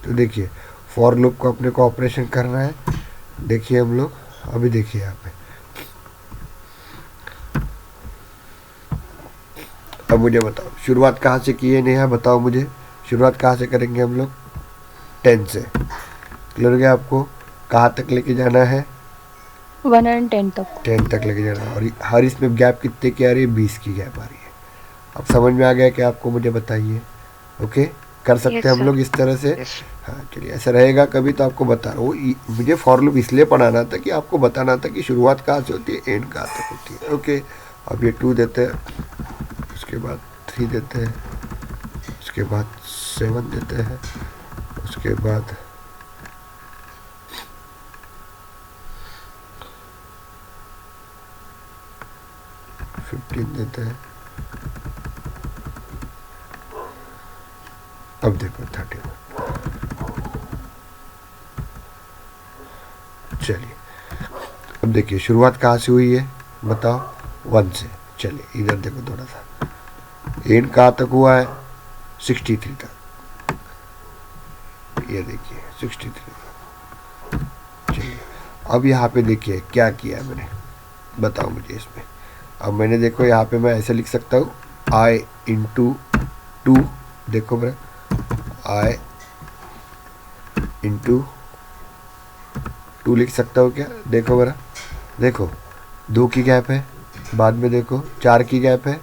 तो देखिए for loop को अपने को ऑपरेशन करना है। देखिए हम लोग अभी देखिए यहाँ पे, अब मुझे बताओ शुरुआत कहाँ से की है नेहा, बताओ मुझे शुरुआत कहाँ से करेंगे हम लोग, 10 से। क्लियर हो गया आपको, कहाँ तक लेके जाना है, 110 तक। 10 तक लेके जाना है। और हर इसमें गैप कितने की आ रही है, 20 की गैप आ रही है। अब समझ में आ गया कि आपको, मुझे बताइए। ओके, कर सकते यस हैं हम सर। लोग इस तरह से। यस। हाँ चलिए, ऐसा रहेगा कभी तो आपको बता रहा हूँ। मुझे फॉर लूप इसलिए पढ़ाना था कि आपको बताना था कि शुरुआत कहाँ से होती है, एंड कहाँ तक होती है। ओके, अब ये 2 देते हैं, उसके बाद 3 देते हैं, उसके बाद 7 देते हैं, उसके बाद 15 देते हैं, अब देखो 31। चलिए अब देखिए शुरुआत कहाँ से हुई है, बताओ, 1 से। चलिए इधर देखो थोड़ा सा, एंड कहाँ तक हुआ है, 63 तक। ये देखिए 63 तक। चलिए अब यहाँ पे देखिए क्या किया है मैंने, बताओ मुझे इसमें। अब मैंने देखो यहाँ पे मैं ऐसे लिख सकता हूँ, आई इंटू 2, देखो मेरा आई इंटू 2 लिख सकता हूँ क्या, देखो मेरा, देखो 2 की गैप है, बाद में देखो 4 की गैप है,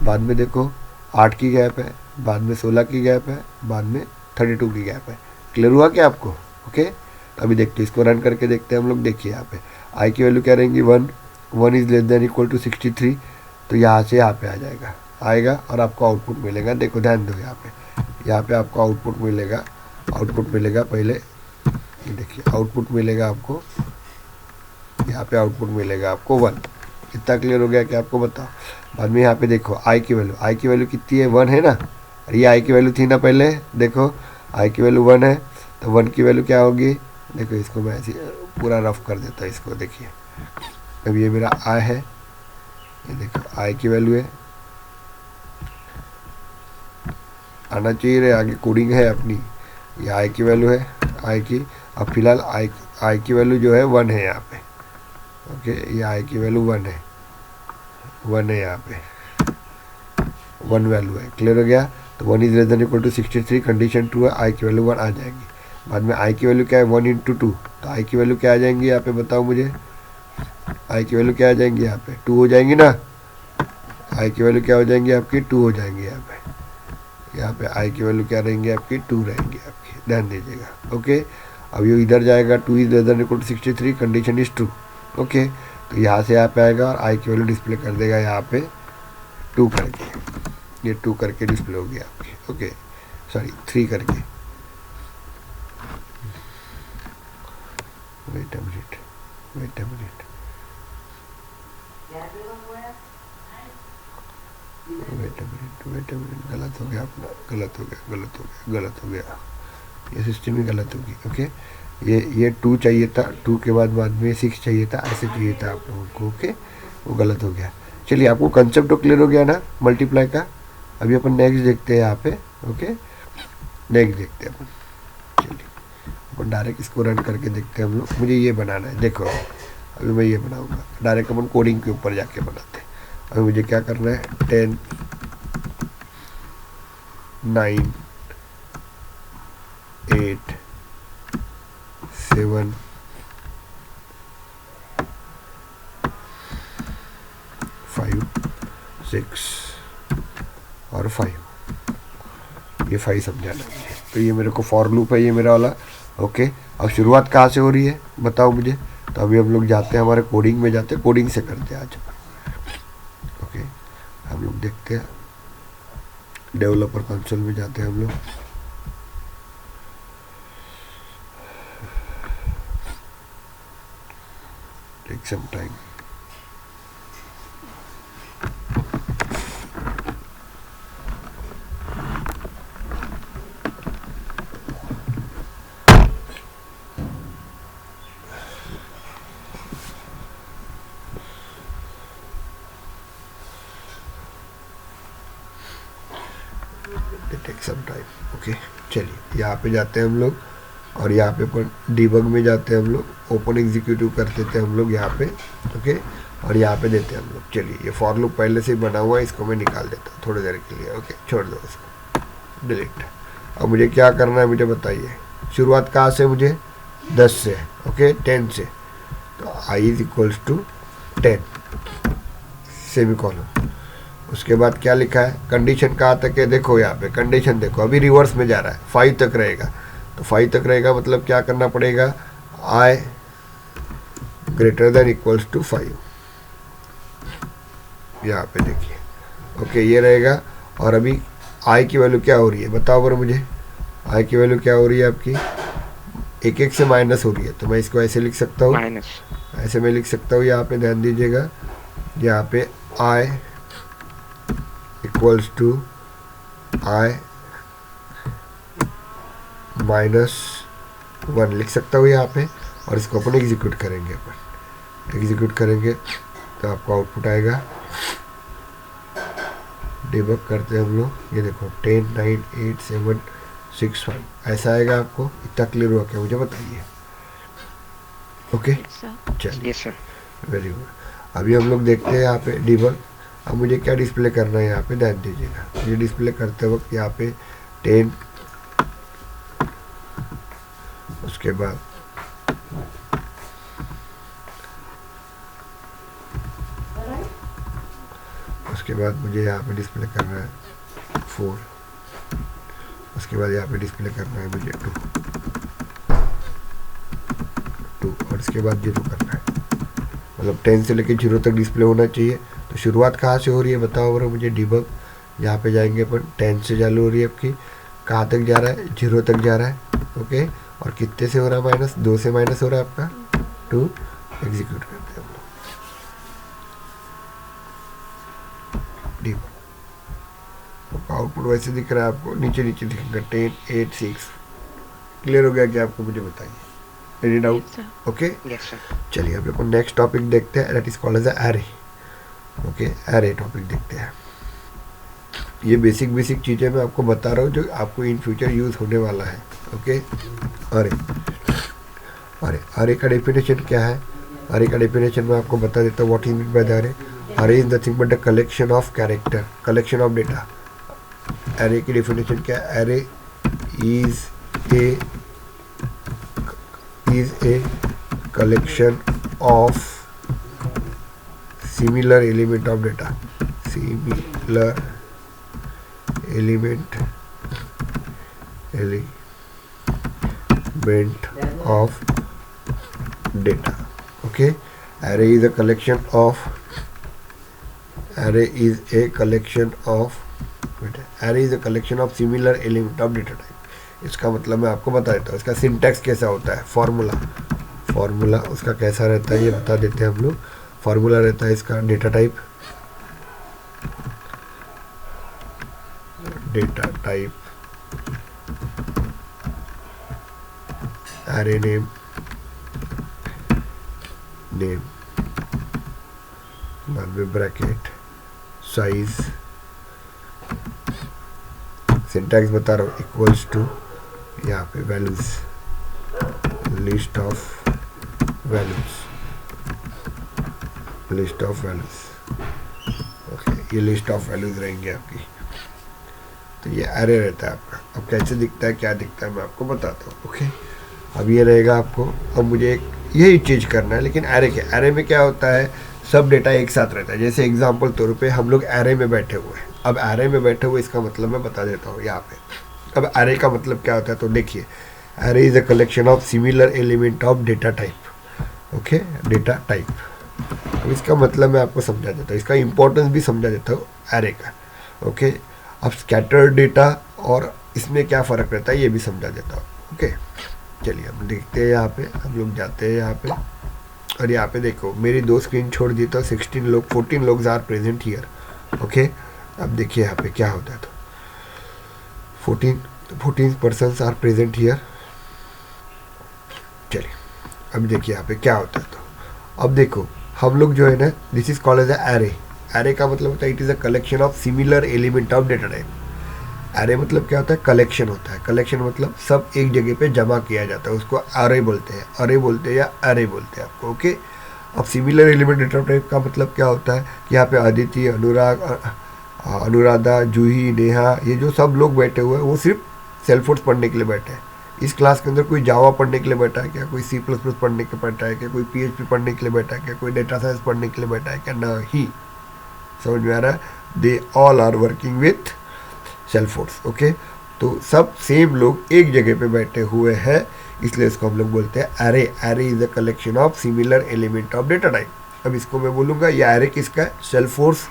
बाद में देखो 8 की गैप है, बाद में 16 की गैप है, बाद में 32 की गैप है। क्लियर हुआ क्या आपको? ओके, तो अभी देखते हैं, इसको रन करके देखते हैं हम लोग। देखिए यहाँ पे आई की वैल्यू क्या रहेंगी, 1, 1 is less than equal to 63, तो यहाँ से यहाँ पे आ जाएगा, आएगा और आपको आउटपुट मिलेगा। देखो ध्यान दो यहाँ पे आपको आउटपुट मिलेगा, आउटपुट मिलेगा पहले, ये देखिए आउटपुट मिलेगा आपको, यहाँ पे आउटपुट मिलेगा आपको 1। इतना क्लियर हो गया कि आपको बताओ। बाद में यहाँ पे देखो आई की वैल्यू कितनी है, 1 है ना, और ये आई की वैल्यू थी ना पहले, देखो आई की वैल्यू 1 है, तो 1 की वैल्यू क्या होगी, देखो इसको मैं ऐसे पूरा रफ कर देता हूँ इसको। देखिए अब ये मेरा आई है, ये देखो आई की वैल्यू है, आना चाहिए रे, आगे कोडिंग है अपनी। ये आई की वैल्यू है, आई की, अब फिलहाल आई की वैल्यू जो है 1 है यहाँ पे। ओके, ये आई की वैल्यू 1 है, 1 है यहाँ पे, 1 वैल्यू है। क्लियर हो गया, तो 1 is less than equal to 63, condition true है, आई की वैल्यू 1 आ जाएगी। बाद में आई की वैल्यू क्या है, 1 इंटू 2, तो आई की वैल्यू क्या आ जाएंगी यहाँ पे, बताओ मुझे, आई की वैल्यू क्या आ जाएंगी यहाँ पे, 2 हो जाएंगी ना, आई की वैल्यू क्या हो जाएंगी आपकी, 2 हो जाएंगी यहाँ पे आई की वैल्यू क्या रहेंगी आपकी, 2 रहेंगी आपकी, ध्यान दीजिएगा। ओके, अब ये इधर जाएगा, 2 is less than equal to 63, condition is true. Okay, तो यहाँ से यहाँ पे आएगा और आई की वैल्यू डिस्प्ले कर देगा यहाँ पे 2 करके, ये 2 करके डिस्प्ले हो गया आपकी। ओके सॉरी 3 करके, wait a minute, wait a minute, wait a minute, गलत हो गया अपना, गलत हो गया, ये सिस्टम ही गलत होगी। ओके, ये 2 चाहिए था, 2 के बाद में 6 चाहिए था, ऐसे चाहिए था आप लोगों को। ओके, वो गलत हो गया। चलिए आपको कंसेप्ट तो क्लियर हो गया ना मल्टीप्लाई का। अभी अपन नेक्स्ट देखते हैं यहाँ पे। ओके, नेक्स्ट देखते हैं अपन, चलिए अपन डायरेक्ट इसको रन करके देखते हैं हम लोग। मुझे ये बनाना है, देखो अभी मैं ये बनाऊंगा डायरेक्ट, अपन कोडिंग के ऊपर जाके बनाते हैं। अभी मुझे क्या करना है, 10, 9, 8, 7, 5, 6 और 5, ये 5 समझाना है। तो ये मेरे को फॉर लूप है ये मेरा वाला। ओके, अब शुरुआत कहाँ से हो रही है बताओ मुझे। तो अभी हम लोग जाते हैं, हमारे कोडिंग में जाते हैं, कोडिंग से करते हैं आज। ओके, हम लोग देखते हैं, डेवलपर कंसोल में जाते हैं हम लोग। Take some time, take some time. Okay, चलिए यहाँ पे जाते हैं हम लोग और यहाँ पे डिबग में जाते हैं हम लोग, ओपन एग्जीक्यूटिव कर देते हैं हम लोग यहाँ पे, ओके, और यहाँ पे देते हैं हम लोग। चलिए ये फॉर लूप पहले से ही बना हुआ है, इसको मैं निकाल देता हूँ थोड़ी देर के लिए, ओके, छोड़ दो इसको, डिलीट। अब मुझे क्या करना है मुझे बताइए, शुरुआत कहाँ से, मुझे 10 से, ओके, 10 से, तो I is equals to 10 semicolon. उसके बाद क्या लिखा है, कंडीशन कहाँ तक है, देखो यहाँ पे कंडीशन देखो, अभी रिवर्स में जा रहा है, 5 तक रहेगा, तो 5 तक रहेगा मतलब क्या करना पड़ेगा, आई ग्रेटर देन इक्वल्स टू 5, यहाँ पे देखिए, ओके, ये रहेगा। और अभी आई की वैल्यू क्या हो रही है बताओ बरं मुझे, आई की वैल्यू क्या हो रही है आपकी, एक एक से माइनस हो रही है, तो मैं इसको ऐसे लिख सकता हूँ, ऐसे मैं लिख सकता हूँ, यहाँ पे ध्यान दीजिएगा, यहाँ पे आई इक्वल्स टू आई -1 लिख सकता हूँ यहाँ पे, और इसको अपन एग्जीक्यूट करेंगे, अपन एग्जीक्यूट करेंगे तो आपको आउटपुट आएगा। डिबग करते हैं हम लोग, ये देखो 10 9 8 7 6 5 ऐसा आएगा। आपको इतना क्लियर हुआ क्या मुझे बताइए, ओके, चलिए, वेरी गुड। अभी हम लोग देखते हैं यहाँ पे डिबग। अब मुझे क्या डिस्प्ले करना है यहाँ पे, ध्यान दीजिएगा, ये डिस्प्ले करते वक्त यहाँ पे 10, उसके बाद मुझे यहाँ पे डिस्प्ले करना है 4, उसके बाद यहाँ पे डिस्प्ले करना है मुझे 2 और इसके बाद 0 करना है, मतलब 10 से लेकर 0 तक डिस्प्ले होना चाहिए। तो शुरुआत कहाँ से हो रही है बताओ बरं मुझे, डिबग, यहाँ पे जाएंगे अपन, 10 से चालू हो रही है आपकी, कहाँ तक जा रहा है, 0 तक जा रहा है, ओके, और कितने से हो रहा है माइनस, 2 से माइनस हो रहा है आपका 2, एग्जीक्यूट करते हैं हम लोग डिबग। आउटपुट वैसे दिख रहा है आपको, नीचे नीचे दिखेगा 10 8 6। क्लियर हो गया क्या आपको, मुझे बताइए, एनी डाउट, ओके, चलिए अभी अपन नेक्स्ट टॉपिक देखते हैं, that is called as array, okay, array topic देखते हैं। ये बेसिक चीज़ें मैं आपको बता रहा हूँ जो आपको इन फ्यूचर यूज़ होने वाला है, ओके। अरे का डेफिनेशन क्या है, अरे का डेफिनेशन मैं आपको बता देता हूँ, what is mean by the अरे। अरे is nothing but the collection of character, collection of data. अरे की डेफिनेशन क्या है, अरे is a collection of similar element of data, similar element of data, okay. Array is a collection of similar element of data type। इसका मतलब मैं आपको बता देता हूँ, इसका सिंटैक्स कैसा होता है, फॉर्मूला उसका कैसा रहता है ये बता देते हैं हम लोग। फॉर्मूला रहता है इसका डेटा टाइप array name बाद में ब्रैकेट साइज, सिंटैक्स बता रहा हूँ, इक्वल्स टू यहाँ पे values, list of values, okay, ये लिस्ट ऑफ वैल्यूज रहेंगे आपकी। तो ये एरे रहता है आपका। अब कैसे दिखता है, क्या दिखता है, मैं आपको बताता हूँ, ओके। अब ये रहेगा आपको, अब मुझे एक यही चीज़ करना है, लेकिन एरे में क्या होता है, सब डेटा एक साथ रहता है। जैसे एग्जांपल तौर पे हम लोग एरे में बैठे हुए हैं। अब एरे में बैठे हुए इसका मतलब मैं बता देता हूँ यहाँ पे। अब एरे का मतलब क्या होता है, तो देखिए, array is a collection of similar element of data type, okay, data type. अब इसका मतलब मैं आपको समझा देता हूँ, इसका इंपॉर्टेंस भी समझा देता हूँ एरे का, ओके। अब स्कैटर्ड डेटा और इसमें क्या फ़र्क रहता है ये भी समझा देता हूँ, ओके। चलिए हम देखते हैं, यहाँ पे हम लोग जाते हैं यहाँ पे, और यहाँ पे देखो मेरी 2 स्क्रीन छोड़ दी तो 14 लोग आर प्रेजेंट हियर, ओके। अब देखिए यहाँ पे क्या होता है, तो 14 पर्सन्स आर प्रेजेंट हियर। चलिए अब देखिए यहाँ पे क्या होता है, तो अब देखो हम लोग जो है ना, this is called as array. Array का मतलब होता है it is a collection of similar element of data type. Array मतलब क्या होता है, कलेक्शन होता है। कलेक्शन मतलब सब एक जगह पे जमा किया जाता है, उसको अरे बोलते हैं, अरे बोलते हैं या अरे बोलते हैं आपको। ओके, अब सिमिलर एलिमेंट डेटा टाइप का मतलब क्या होता है कि यहाँ पे अदिति, अनुराग, अनुराधा, जूही, नेहा, ये जो सब लोग बैठे हुए हैं वो सिर्फ सेल्फोर्स पढ़ने के लिए बैठे हैं। इस क्लास के अंदर कोई जावा पढ़ने के लिए बैठा है क्या, कोई सी प्लस प्लस पढ़ने के बैठा है क्या, कोई PHP पढ़ने के लिए बैठा है क्या, कोई डेटा साइंस पढ़ने के लिए बैठा है क्या, नहीं। समझ में आ रहा है? They all are working with Salesforce. Okay, तो सब सेम लोग एक जगह पे बैठे हुए हैं, इसलिए इसको हम लोग बोलते हैं array. Array is a collection of similar element of data type. अब इसको मैं बोलूँगा ये एरे किसका है, सेल्फोर्स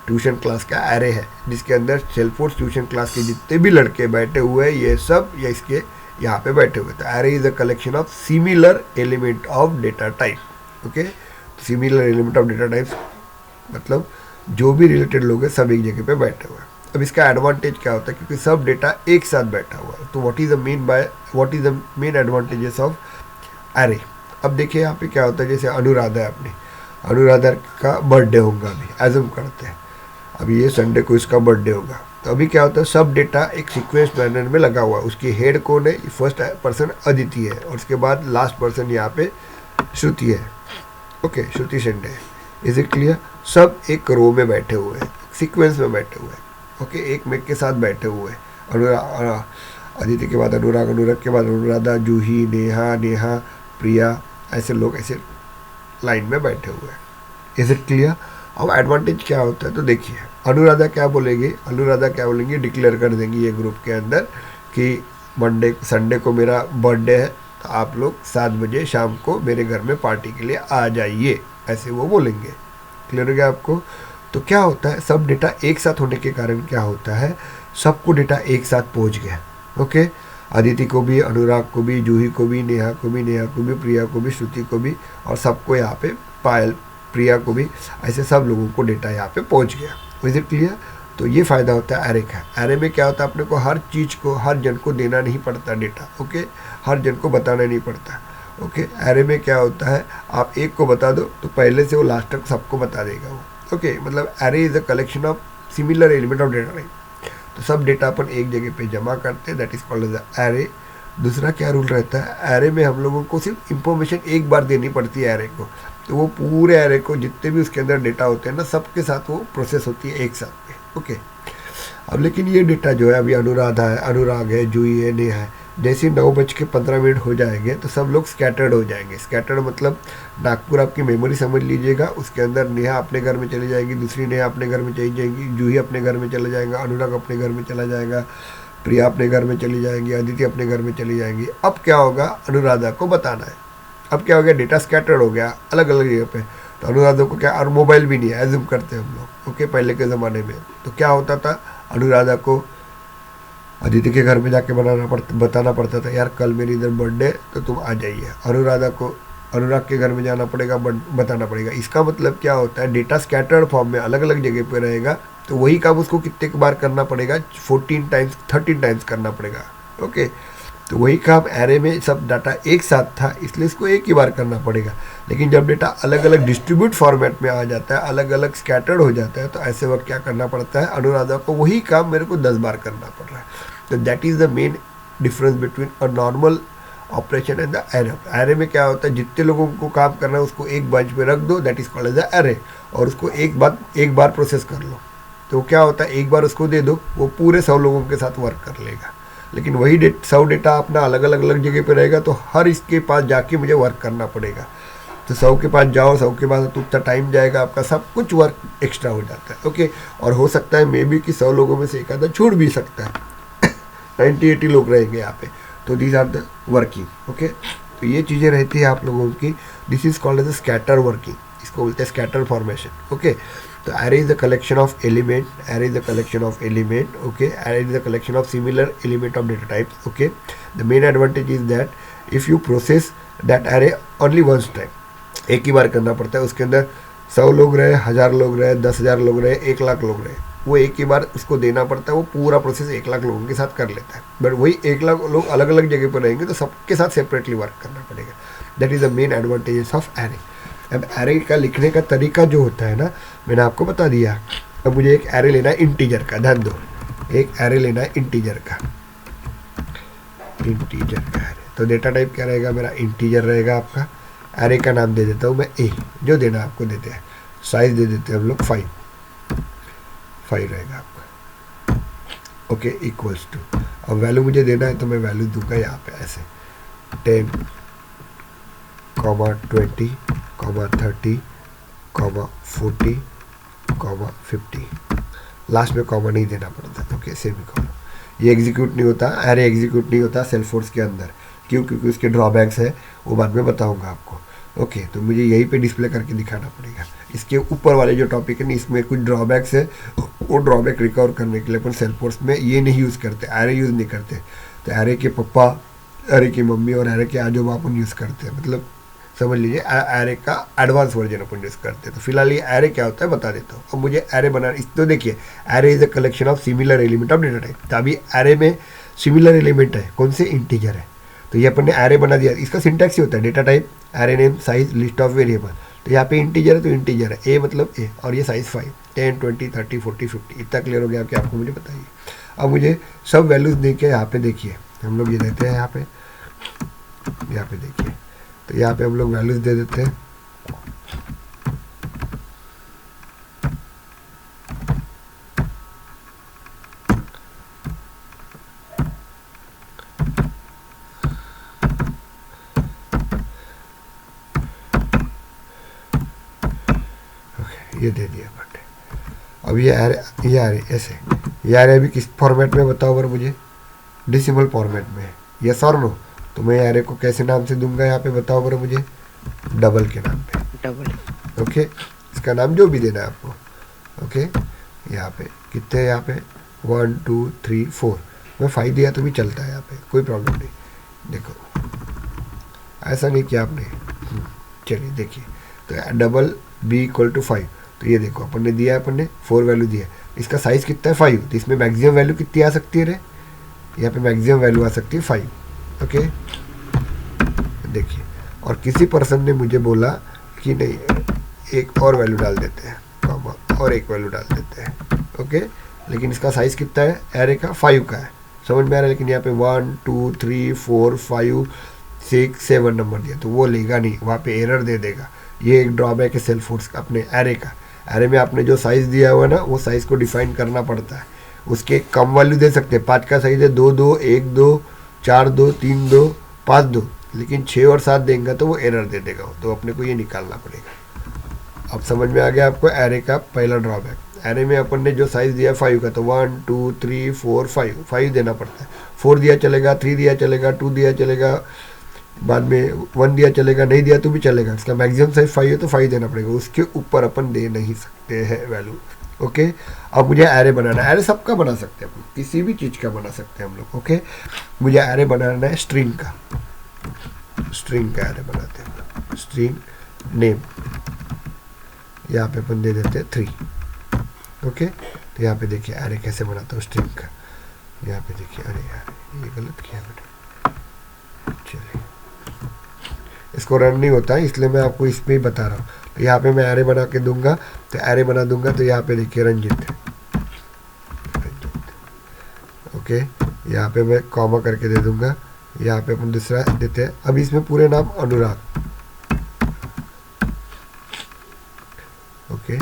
ट्यूशन क्लास का एरे है, जिसके अंदर सेल्फोर्स ट्यूशन क्लास के जितने भी लड़के बैठे हुए हैं ये सब या इसके यहाँ पे बैठे हुए। तो array is a collection of similar element of data type. Okay, similar element of data types मतलब जो भी रिलेटेड लोग हैं सब एक जगह पे बैठे हुए हैं। अब इसका एडवांटेज क्या होता है, क्योंकि सब डेटा एक साथ बैठा हुआ है, तो what is the main advantages of array. अब देखिए यहाँ पे क्या होता है, जैसे अनुराधा है, अपनी अनुराधा का बर्थडे होगा, अभी एज्यूम करते हैं अभी ये संडे को इसका बर्थडे होगा, तो अभी क्या होता है सब डेटा एक सीक्वेंस मैनर में लगा हुआ है। उसकी हेड कौन है, फर्स्ट पर्सन अदिति है, और उसके बाद लास्ट पर्सन यहाँ पे श्रुति है। ओके, श्रुति संडे है। Is it clear? सब एक रो में बैठे हुए हैं, सीक्वेंस में बैठे हुए हैं। ओके, एक मेक के साथ बैठे हुए हैं। अदिति के बाद अनुराग, अनुराग के बाद अनुराधा, जूही, नेहा, नेहा, प्रिया, ऐसे लोग ऐसे लाइन में बैठे हुए हैं। Is it clear? अब एडवांटेज क्या होता है, तो देखिए अनुराधा क्या बोलेंगे, डिक्लेयर कर देंगे ये ग्रुप के अंदर कि संडे को मेरा बर्थडे है, तो आप लोग 7 बजे शाम को मेरे घर में पार्टी के लिए आ जाइए, ऐसे वो बोलेंगे। क्लियर हो गया आपको? तो क्या होता है, सब डेटा एक साथ होने के कारण क्या होता है, सबको डेटा एक साथ पहुंच गया। ओके, अदिति को भी, अनुराग को भी, जूही को भी, नेहा को भी, प्रिया को भी, श्रुति को भी, और सबको यहाँ पे, पायल, प्रिया को भी, ऐसे सब लोगों को डेटा यहाँ पे पहुँच गया। Is it clear? तो ये फ़ायदा होता है एरे का। एरे में क्या होता है, अपने को हर चीज़ को हर जन को देना नहीं पड़ता डेटा। ओके, हर जन को बताना नहीं पड़ता। ओके, एरे में क्या होता है, आप एक को बता दो तो पहले से वो लास्ट तक सबको बता देगा वो। ओके, मतलब array is a collection of similar element of data type. तो सब डेटा अपन एक जगह पे जमा करते हैं, that is called as array. दूसरा क्या रूल रहता है, एरे में हम लोगों को सिर्फ इंफॉर्मेशन एक बार देनी पड़ती है एरे को, तो वो पूरे एरे को जितने भी उसके अंदर डेटा होते हैं ना, सबके साथ वो प्रोसेस होती है एक साथ में। ओके, अब लेकिन ये डेटा जो है, अभी अनुराधा है, अनुराग है, जूही है, नेहा है, जैसे 9:15 हो जाएंगे तो सब लोग स्कैटर्ड हो जाएंगे। स्कैटर्ड मतलब नागपुर आपकी मेमोरी समझ लीजिएगा, उसके अंदर नेहा अपने घर में चली जाएगी, दूसरी नेहा अपने घर में चली जाएगी, जूही अपने घर में चला जाएगा, अनुराग अपने घर में चला जाएगा, प्रिया अपने घर में चली जाएंगी, अदिति अपने घर में चली जाएंगी। अब क्या होगा, अनुराधा को बताना है। अब क्या हो गया, डेटा स्कैटर्ड हो गया अलग अलग जगह पे, तो अनुराधा को क्या, और मोबाइल भी नहीं है, एज्यूम करते हैं हम लोग। ओके, पहले के ज़माने में तो क्या होता था, अनुराधा को अदिति के घर में जाके बताना पड़ता था, यार कल मेरी इधर बर्थडे तो तुम आ जाइए। अनुराधा को अनुराग के घर में जाना पड़ेगा, बताना पड़ेगा। इसका मतलब क्या होता है, डेटा स्कैटर्ड फॉर्म में अलग अलग जगह पे रहेगा, तो वही काम उसको कितने बार करना पड़ेगा, 13 टाइम्स करना पड़ेगा। ओके, तो वही काम एरे में सब डाटा एक साथ था, इसलिए इसको एक ही बार करना पड़ेगा। लेकिन जब डेटा अलग अलग डिस्ट्रीब्यूट फॉर्मेट में आ जाता है, अलग अलग स्कैटर्ड हो जाता है, तो ऐसे वक्त क्या करना पड़ता है, अनुराधा को वही काम मेरे को 10 बार करना पड़ रहा है। तो that is the main difference between a normal operation and the array. Array में क्या होता है, जितने लोगों को काम करना है उसको एक बेंच पे रख दो, that is called as the array, और उसको एक बार प्रोसेस कर लो। तो क्या होता है, एक बार उसको दे दो, वो पूरे 100 लोगों के साथ वर्क कर लेगा। लेकिन वही 100 डेटा अपना अलग अलग जगह पे रहेगा, तो हर इसके पास जाके मुझे वर्क करना पड़ेगा। तो 100 के पास जाओ, 100 के बाद तो उतना टाइम जाएगा आपका, सब कुछ वर्क एक्स्ट्रा हो जाता है। ओके, और हो सकता है मे बी कि 100 लोगों में से एक आधा छूट भी सकता है, 90-80 लोग रहेंगे यहाँ पे, तो these are the working. Okay, तो ये चीज़ें रहती है आप लोगों की। This is called as a scatter working, इसको बोलते हैं स्कैटर फॉर्मेशन। ओके, तो array is a collection of element, array is a collection of element. Okay, array is a collection of similar element of data types. Okay, the main advantage is that if you process that array only once time, एक ही बार करना पड़ता है। उसके अंदर 100 लोग रहे, 1000 लोग रहे, 10,000 लोग रहे, 1 लाख लोग रहे, वो एक ही बार उसको देना पड़ता है। वो पूरा प्रोसेस 1 लाख लोगों के साथ कर लेता है, बट वही 1 लाख लोग अलग अलग जगह पर रहेंगे, तो सबके साथ सेपरेटली वर्क करना पड़ेगा। That is the main advantages of array. अब एरे का लिखने का तरीका जो होता है ना, मैंने आपको बता दिया। अब मुझे एक एरे लेना है इंटीजर का, ध्यान दो, एक एरे लेना है इंटीजर का, इंटीजर का एरे। तो डेटा टाइप क्या रहेगा मेरा, इंटीजर रहेगा आपका। एरे का नाम दे देता हूँ मैं ए, जो देना आपको देते हैं। साइज दे देते हैं हम लोग 5 रहेगा आपका। ओके, इक्वल्स टू, अब वैल्यू मुझे देना है तो मैं वैल्यू दूंगा यहाँ पे ऐसे 10, 20, 30, 40, 50। लास्ट में कॉमा नहीं देना पड़ता। Okay, semicolon. ये एग्जीक्यूट नहीं होता, एरे एग्जीक्यूट नहीं होता सेल्सफोर्स के अंदर। क्यों? क्योंकि उसके ड्रॉबैक्स है, वो बाद में बताऊंगा आपको। ओके, तो मुझे यहीं पे डिस्प्ले करके दिखाना पड़ेगा। इसके ऊपर वाले जो टॉपिक है ना, इसमें कुछ ड्रॉबैक्स है, वो ड्रॉबैक रिकवर करने के लिए अपन सेल्सफोर्स में ये नहीं यूज़ करते, एरे यूज़ नहीं करते। तो एरे के पप्पा, एरे की मम्मी और एरे के आजोबा अपन यूज़ करते हैं, मतलब समझ लीजिए एरे का एडवांस वर्जन अपन यूज़ करते हैं। तो फिलहाल ये एरे क्या होता है बता देता हूँ। अब मुझे एरे बनाना, इस तो देखिए, array is a collection of similar element of data type. तो अभी एरे में सिमिलर एलिमेंट है, कौन से, इंटीजर है। तो ये अपन ने एरे बना दिया। इसका सिंटैक्स ही होता है data type, array name, size, list of variable. तो यहाँ पे इंटीजर है तो इंटीजर है, ए मतलब ए, और ये साइज 5, 10, 20, 30, 40, 50। इतना क्लियर हो गया कि आपको मुझे बताइए। अब मुझे सब वैल्यूज दे के यहाँ पे देखिए, हम लोग ये देते हैं यहाँ पे देखिए, तो यहाँ पे हम लोग वैल्यूज दे देते हैं। ये दे दिया बट अब ये आ रहे ऐसे, ये आ रहे अभी किस फॉर्मेट में बताओ अगर मुझे, डेसिमल फॉर्मेट में, यस और नो। तो मैं एरे को कैसे नाम से दूंगा यहाँ पे बताओ अगर मुझे, डबल के नाम पे, डबल। ओके, इसका नाम जो भी देना है आपको। ओके, यहाँ पे कितने, यहाँ पे 1 2 3 4, मैं 5 दिया तो भी चलता है, यहाँ पे कोई प्रॉब्लम नहीं। देखो ऐसा नहीं किया आपने, चलिए देखिए। तो डबल बी इक्वल टू 5, तो ये देखो अपन ने दिया है, अपन ने 4 वैल्यू दिया है। इसका साइज कितना है 5, तो इसमें मैक्सिमम वैल्यू कितनी आ सकती है रे, यहाँ पे मैक्सिमम वैल्यू आ सकती है 5। ओके, देखिए, और किसी पर्सन ने मुझे बोला कि नहीं एक और वैल्यू डाल देते हैं, कॉमा और एक वैल्यू डाल देते हैं। ओके, लेकिन इसका साइज कितना है एरे का, 5 का है, समझ में आ रहा है। लेकिन यहाँ पे 1 2 3 4 5 6 7 नंबर दिया, तो वो लेगा नहीं, वहाँ पे एरर दे देगा। ये एक ड्रॉबैक है सेल्सफोर्स का अपने एरे का। एरे में आपने जो साइज़ दिया हुआ है ना, वो साइज़ को डिफाइन करना पड़ता है। उसके कम वैल्यू दे सकते हैं, 5 का साइज़ है 2 2 1 2 4 2 3 2 5 2, लेकिन 6 और 7 देंगे तो वो एरर दे देगा, तो अपने को ये निकालना पड़ेगा। अब समझ में आ गया आपको एरे का पहला ड्रॉबैक। एरे में अपन ने जो साइज़ दिया 5 का, तो 1 2 3 4 5 देना पड़ता है। 4 दिया चलेगा, 3 दिया चलेगा, 2 दिया चलेगा, बाद में 1 दिया चलेगा, नहीं दिया तो भी चलेगा। इसका मैक्सिमम साइज 5 है तो 5 देना पड़ेगा, उसके ऊपर अपन दे नहीं सकते हैं वैल्यू। ओके, अब मुझे एरे बनाना है। एरे सबका बना सकते हैं, किसी भी चीज़ का बना सकते हैं हम लोग। ओके, मुझे एरे बनाना है स्ट्रिंग का, स्ट्रिंग का एरे बनाते हैं। स्ट्रिंग नेम यहाँ पे अपन दे देते हैं 3। ओके, तो यहाँ पे देखिए एरे कैसे बनाता हूँ स्ट्रिंग का। यहाँ पे देखिए, अरे यार ये गलत किया मैंने, चलिए इसको रन नहीं होता है इसलिए मैं आपको इस पर ही बता रहा हूँ। तो यहाँ पे मैं एरे बना के दूंगा, तो एरे बना दूंगा, तो यहाँ पे देखिए रंजित। ओके, यहाँ पे मैं कॉमा करके दे दूंगा, यहाँ पे अपन दूसरा देते हैं। अब इसमें पूरे नाम अनुराग। ओके,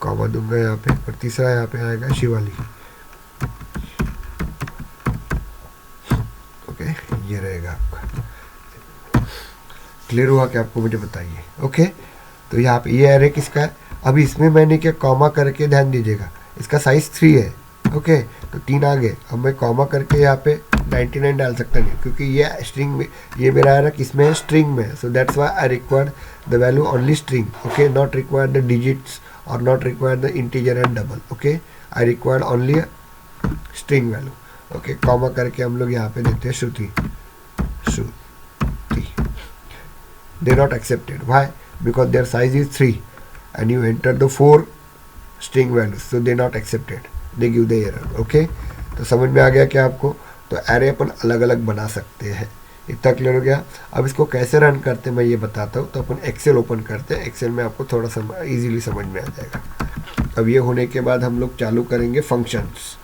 कॉमा दूंगा यहाँ पे, और तीसरा यहाँ पे आएगा शिवाली। ओके, ये रहेगा आपका। क्लियर हुआ कि आपको मुझे बताइए। ओके, तो यहाँ पे ये एरे किसका है, अभी इसमें मैंने क्या कॉमा करके, ध्यान दीजिएगा, इसका साइज 3 है। ओके, तो 3 आ गए। अब मैं कॉमा करके यहाँ पे 99 डाल सकता नहीं, क्योंकि ये स्ट्रिंग में, ये मेरा है ना किसमें है, स्ट्रिंग में। So that's why I require the value only string. Okay, not require the digits और not require the integer and double. Okay, I require only string value. Okay, comma करके हम लोग यहाँ पे देते हैं श्रुति। They not accepted. Why? Because their size is 3 and you enter the 4 string values, so they not accepted. They give the error. Okay, तो समझ में आ गया क्या आपको। तो एरे अपन अलग अलग बना सकते हैं, इतना क्लियर हो गया। अब इसको कैसे रन करते हैं मैं ये बताता हूँ। तो अपन एक्सेल ओपन करते हैं, एक्सेल में आपको थोड़ा इजीली समझ में आ जाएगा। अब ये होने के बाद हम लोग चालू करेंगे फंक्शंस।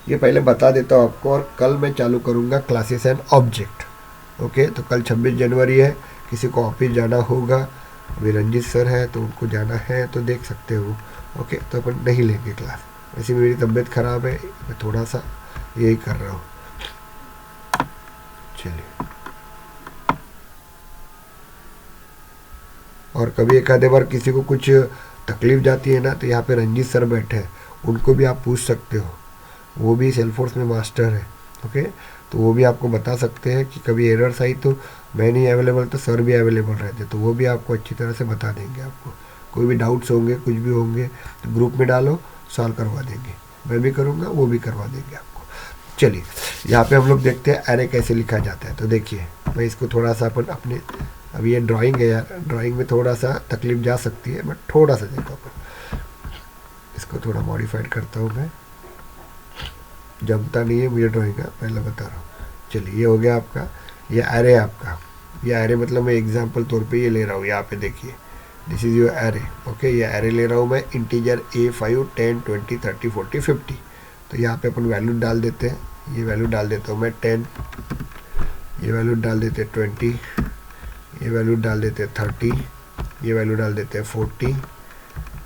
ये पहले बता देता हूँ आपको, और कल मैं चालू करूँगा क्लासेस एंड ऑब्जेक्ट। ओके, तो कल 26 जनवरी है, किसी को ऑफिस जाना होगा, अभी रंजीत सर है तो उनको जाना है तो देख सकते हो। ओके, तो अपन नहीं लेंगे क्लास, वैसे मेरी तबीयत ख़राब है, मैं थोड़ा सा यही कर रहा हूँ। चलिए, और कभी एक आधे बार किसी को कुछ तकलीफ जाती है ना, तो यहाँ पे रंजीत सर बैठे हैं, उनको भी आप पूछ सकते हो, वो भी सेल्फोर्स में मास्टर है। ओके, तो वो भी आपको बता सकते हैं कि कभी एरर्स आई तो मैं नहीं अवेलेबल तो सर भी अवेलेबल रहते, तो वो भी आपको अच्छी तरह से बता देंगे। आपको कोई भी डाउट्स होंगे, कुछ भी होंगे तो ग्रुप में डालो, सॉल्व करवा देंगे, मैं भी करूँगा, वो भी करवा देंगे आपको। चलिए, यहाँ पे हम लोग देखते हैं एरे कैसे लिखा जाता है। तो देखिए, मैं इसको थोड़ा सा अपन अपने, अब ये ड्राइंग है यार, ड्राइंग में थोड़ा सा तकलीफ जा सकती है, बट थोड़ा सा देखो अपन, इसको थोड़ा मॉडिफाइड करता हूँ मैं, जमता नहीं है मुझे ड्राइंग का, पहले बता रहा हूँ। चलिए, ये हो गया आपका, ये एरे है आपका। ये एरे मतलब मैं एग्जांपल तौर पे ये ले रहा हूँ, यहाँ पे देखिए, this is your array. Okay, ये एरे ले रहा हूँ मैं, इंटीजर A5 10 20 30 40 50। तो यहाँ पे अपन वैल्यू डाल देते हैं, ये वैल्यू डाल देता हूँ मैं 10, ये वैल्यू डाल देते हैं 20, ये वैल्यू डाल देते हैं 30, ये वैल्यू डाल देते हैं 40।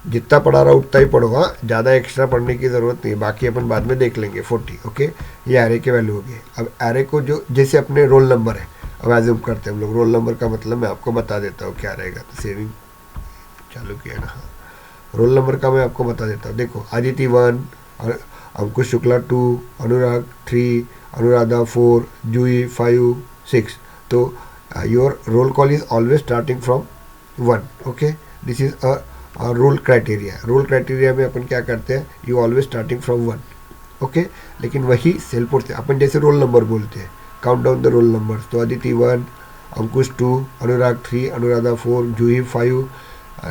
जितना पढ़ा रहा उतना ही पढ़ो, हाँ, ज़्यादा एक्स्ट्रा पढ़ने की ज़रूरत नहीं, बाकी अपन बाद में देख लेंगे। 40। ओके, ये एरे के वैल्यू हो गए। अब एरे को जो जैसे अपने रोल नंबर है, अब एज्यूम करते हैं हम लोग, रोल नंबर का मतलब मैं आपको बता देता हूँ क्या रहेगा। तो सेविंग चालू किया ना, हाँ, रोल नंबर का मैं आपको बता देता हूँ। देखो, आदित्य 1, और अंकुश शुक्ला 2, अनुराग 3, अनुराधा 4, जूही 5 6। तो your roll call is always starting from 1। Okay, this is a roll criteria. Roll criteria में अपन क्या करते हैं, you always starting from 1। Okay, लेकिन वही सेल्फोर्स से अपन जैसे रोल नंबर बोलते हैं, count down the roll numbers. तो आदित्य 1, अंकुश 2, अनुराग 3, अनुराधा 4, जूही 5,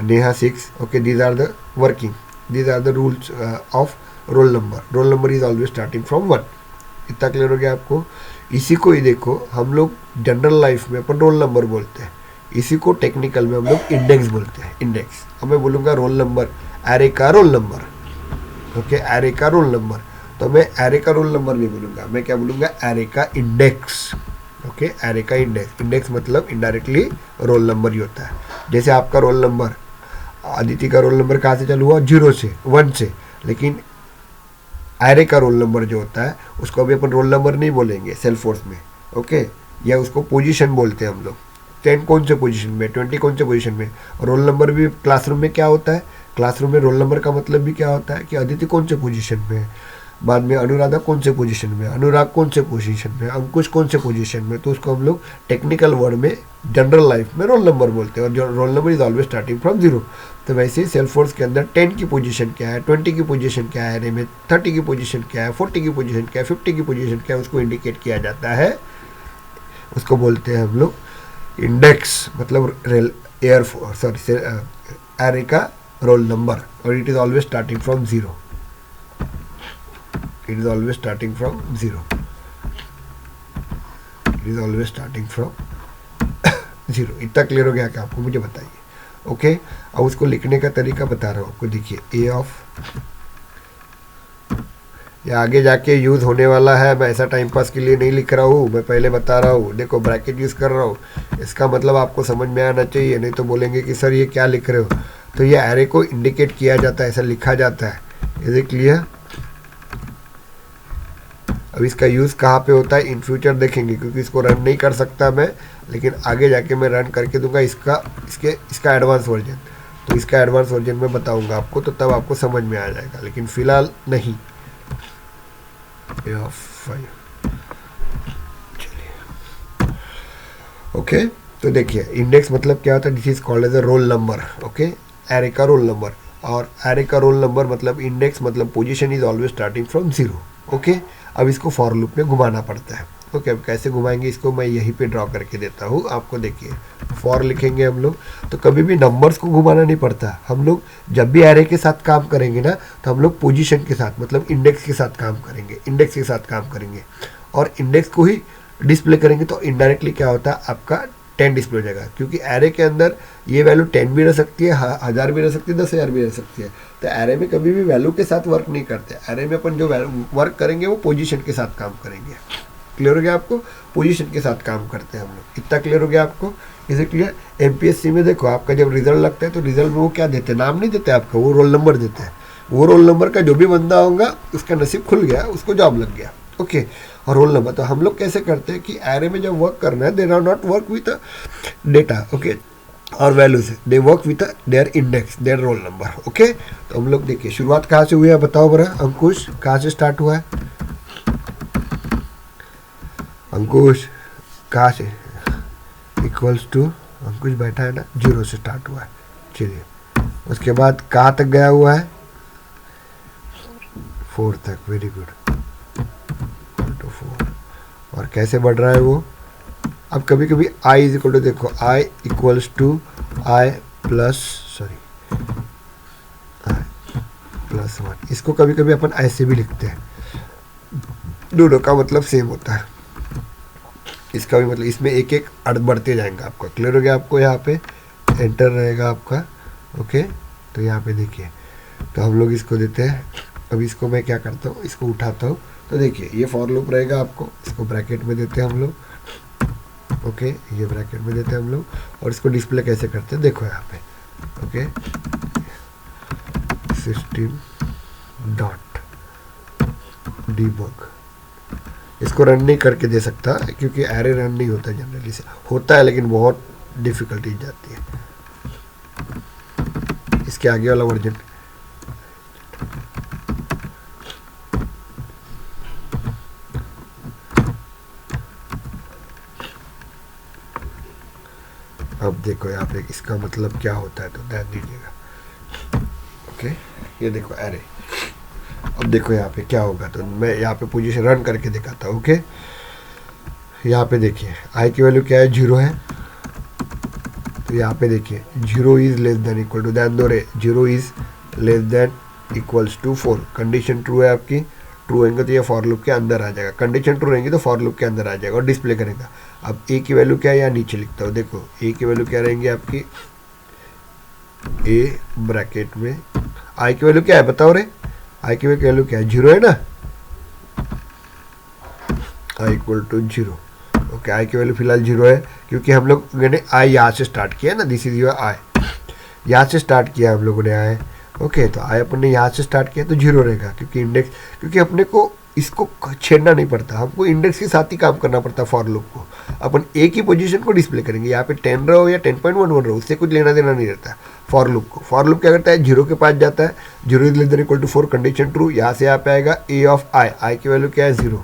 Neha 6। Okay, these are the working, these are the rules of roll number. roll number is always starting from 1. इतना क्लियर हो गया आपको। इसी को ही देखो, हम लोग जनरल लाइफ में अपन रोल नंबर बोलते हैं, इसी को टेक्निकल में हम लोग इंडेक्स बोलते हैं। इंडेक्स, अब मैं बोलूँगा रोल नंबर, एरे का रोल नंबर। ओके, एरे का रोल नंबर, तो मैं एरे का रोल नंबर नहीं बोलूँगा, मैं क्या बोलूँगा, एरे का इंडेक्स। ओके, एरे का इंडेक्स। इंडेक्स मतलब इनडायरेक्टली रोल नंबर ही होता है। जैसे आपका रोल नंबर, आदित्य का रोल नंबर कहाँ से चालू हुआ, 0 से 1 से, लेकिन एरे का रोल नंबर जो होता है उसको अभी अपन रोल नंबर नहीं बोलेंगे सेल्फोर्स में। ओके, या उसको पोजीशन बोलते हैं हम लोग। 10 कौन से पोजीशन में, 20 कौन से पोजीशन में। रोल नंबर भी क्लासरूम में क्या होता है, क्लासरूम में रोल नंबर का मतलब भी क्या होता है कि आदित्य कौन से पोजीशन में है, बाद में अनुराधा कौन से पोजीशन में, अनुराग कौन से पोजीशन में, अंकुश कौन से पोजीशन में। तो उसको हम लोग टेक्निकल वर्ड में, जनरल लाइफ में रोल नंबर बोलते हैं, और जो roll number is always starting from 0। तो वैसे ही सेल्फोर्स के अंदर 10 की पोजीशन क्या है, 20 की पोजीशन क्या है एरे में, 30 की पोजीशन क्या है, 40 की पोजीशन क्या है, 50 की पोजीशन क्या है, उसको इंडिकेट किया जाता है। उसको बोलते हैं हम लोग इंडेक्स, मतलब एरे का रोल नंबर, और it is always starting from 0। It is always starting from 0. It is always starting from 0. इतना क्लियर हो गया क्या आपको, मुझे बताइए। ओके, अब उसको लिखने का तरीका बता रहा हूँ आपको। देखिए, ए ऑफ, ये आगे जाके यूज़ होने वाला है, मैं ऐसा टाइम पास के लिए नहीं लिख रहा हूँ, मैं पहले बता रहा हूँ। देखो, ब्रैकेट यूज़ कर रहा हूँ, इसका मतलब आपको समझ में आना चाहिए, नहीं तो बोलेंगे कि सर ये क्या लिख रहे हो। तो ये एरे को इंडिकेट किया जाता है, ऐसा लिखा जाता है। Is it clear? अब इसका यूज़ कहाँ पे होता है इन फ्यूचर देखेंगे, क्योंकि इसको रन नहीं कर सकता मैं, लेकिन आगे जाके मैं रन करके दूंगा इसका एडवांस वर्जन। तो इसका एडवांस वर्जन मैं बताऊंगा आपको, तो तब आपको समझ में आ जाएगा, लेकिन फ़िलहाल नहीं। चलिए, ओके, तो देखिए, इंडेक्स मतलब क्या होता है, this is called as a roll number. Okay, array का रोल नंबर, और एरे का रोल नंबर मतलब इंडेक्स मतलब position is always starting from 0। Okay, अब इसको फॉर लूप में घुमाना पड़ता है। ओके, अब कैसे घुमाएंगे इसको मैं यहीं पे ड्रॉ करके देता हूँ आपको। देखिए, फॉर लिखेंगे हम लोग, तो कभी भी नंबर्स को घुमाना नहीं पड़ता। हम लोग जब भी एरे के साथ काम करेंगे ना, तो हम लोग पोजीशन के साथ मतलब इंडेक्स के साथ काम करेंगे, इंडेक्स के साथ काम करेंगे, और इंडेक्स को ही डिस्प्ले करेंगे। तो इनडायरेक्टली क्या होता है, आपका 10 डिस्प्ले हो जाएगा, क्योंकि एरे के अंदर ये वैल्यू 10 भी रह सकती है, 1000 भी रह सकती है, 10,000 भी रह सकती है। तो एरे में कभी भी वैल्यू के साथ वर्क नहीं करते। एरे में अपन जो वर्क करेंगे वो पोजीशन के साथ काम करेंगे। क्लियर हो गया आपको? पोजीशन के साथ काम करते हैं हम लोग। इतना क्लियर हो गया आपको? इसे क्लियर। एमपीएससी में देखो आपका जब रिजल्ट लगता है तो रिजल्ट में वो क्या देते हैं, नाम नहीं देते आपका, वो रोल नंबर देते हैं। वो रोल नंबर का जो भी बंदा होगा उसका नसीब खुल गया, उसको जॉब लग गया। ओके, और रोल नंबर तो हम लोग कैसे करते हैं कि एरे में जब वर्क करना है, they are not work with data, okay, और values, they work with their index, their roll number. Okay, तो हम लोग देखिए शुरुआत कहाँ से हुई है बताओ बरा। अंकुश कहाँ से स्टार्ट हुआ है? अंकुश कहाँ से? इक्वल्स टू, अंकुश बैठा है ना, 0 से स्टार्ट हुआ है। चलिए, उसके बाद कहाँ तक गया हुआ है? 4 तक। Very good, 4। और कैसे बढ़ रहा है वो? अब कभी कभी i इज इक्वल टू, देखो i equals to i plus +1। इसको कभी कभी अपन ऐसे भी लिखते हैं, दोनों का मतलब सेम होता है। इसका भी मतलब, इसमें एक एक बढ़ते जाएंगे आपका। क्लियर हो गया आपको? यहाँ पे एंटर रहेगा आपका। ओके, तो यहाँ पे देखिए, तो हम लोग इसको देते हैं। अब इसको मैं क्या करता हूँ, इसको उठाता हूँ, तो देखिए ये फॉर लूप रहेगा आपको, इसको ब्रैकेट में देते हैं हम लोग। ओके, ये ब्रैकेट में देते हैं हम लोग, और इसको डिस्प्ले कैसे करते हैं देखो यहाँ पे। ओके, सिस्टम डॉट डीबग, इसको रन नहीं करके दे सकता क्योंकि एरे रन नहीं होता, जनरली से होता है लेकिन बहुत डिफिकल्टी जाती है। इसके आगे वाला वर्जन अब देखो यहाँ पे इसका मतलब क्या होता है, तो ध्यान दीजिएगा। ओके, ये देखो एरे। अब देखो यहाँ पे क्या होगा, तो मैं यहाँ पे पोजीशन रन करके दिखाता हूँ। ओके, यहाँ पे देखिए आई की वैल्यू क्या है, 0 है। तो यहाँ पे देखिए 0 is less than equal to, ध्यान दो रे, 0 is less than equals to 4। Condition true है आपकी, ट्रू रहेंगे तो ये फॉर लूप के अंदर आ जाएगा, कंडीशन ट्रू रहेंगे तो फॉर लूप के अंदर आ जाएगा और डिस्प्ले करेगा। अब ए की वैल्यू क्या है, यहाँ नीचे लिखता हूँ, देखो ए की वैल्यू क्या रहेंगी आपकी, ए ब्रैकेट में आई की वैल्यू क्या है बताओ रे, आई की वैल्यू क्या है, 0 है ना, आई इक्वल टू 0। ओके, आई की वैल्यू फिलहाल 0 है क्योंकि हम लोग ने आई यहाँ से स्टार्ट किया ना, दिस इज योर आई, यहाँ से स्टार्ट किया हम लोगों ने आई। ओके, तो आई अपन ने यहाँ से स्टार्ट किया तो 0 रहेगा क्योंकि इंडेक्स, क्योंकि अपने को इसको छेड़ना नहीं पड़ता, हमको इंडेक्स के साथ ही काम करना पड़ता फॉर लूप को। अपन एक ही पोजीशन को डिस्प्ले करेंगे, यहाँ पे 10 रहो या 10.11 रहो, उससे कुछ लेना देना नहीं रहता फॉर लूप को। फॉर लूप क्या करता है, 0 के पास जाता है, 0 is less than equal to 4, condition true, यहाँ से यहाँ पे आएगा ए ऑफ आई, आई की वैल्यू क्या है 0।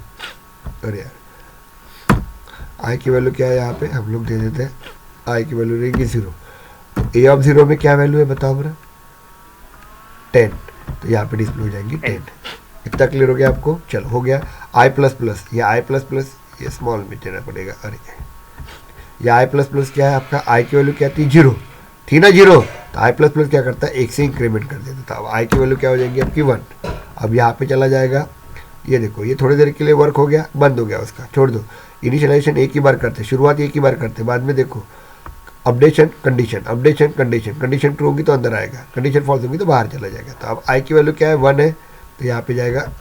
अरे यार, आई की वैल्यू क्या है, यहाँ पे हम लोग दे देते हैं आई की वैल्यू रहेगी 0। ए ऑफ 0 में क्या वैल्यू है बताओ मेरा, 10, तो यहाँ पे डिस्प्ले हो जाएंगी 10। इतना क्लियर हो गया आपको? चलो हो गया। आई प्लस प्लस, ये आई प्लस प्लस ये स्मॉल में देना पड़ेगा। अरे ये आई प्लस प्लस क्या है आपका, आई की वैल्यू क्या थी 0 थी ना, 0, तो आई प्लस प्लस क्या करता है, 1 से इंक्रीमेंट कर देता था। अब आई की वैल्यू क्या हो जाएगी आपकी 1। अब यहाँ पे चला जाएगा, ये देखो ये थोड़ी देर के लिए वर्क हो गया, बंद हो गया, उसका छोड़ दो। इनिशियलाइजेशन एक ही बार करते, शुरुआत एक ही बार करते, बाद में देखो updation condition, updation condition, condition true होगी तो अंदर आएगा, कंडीशन फॉल्स होगी तो बाहर चला जाएगा। तो अब आई की वैल्यू क्या है 1 है, तो यहाँ पे जाएगा,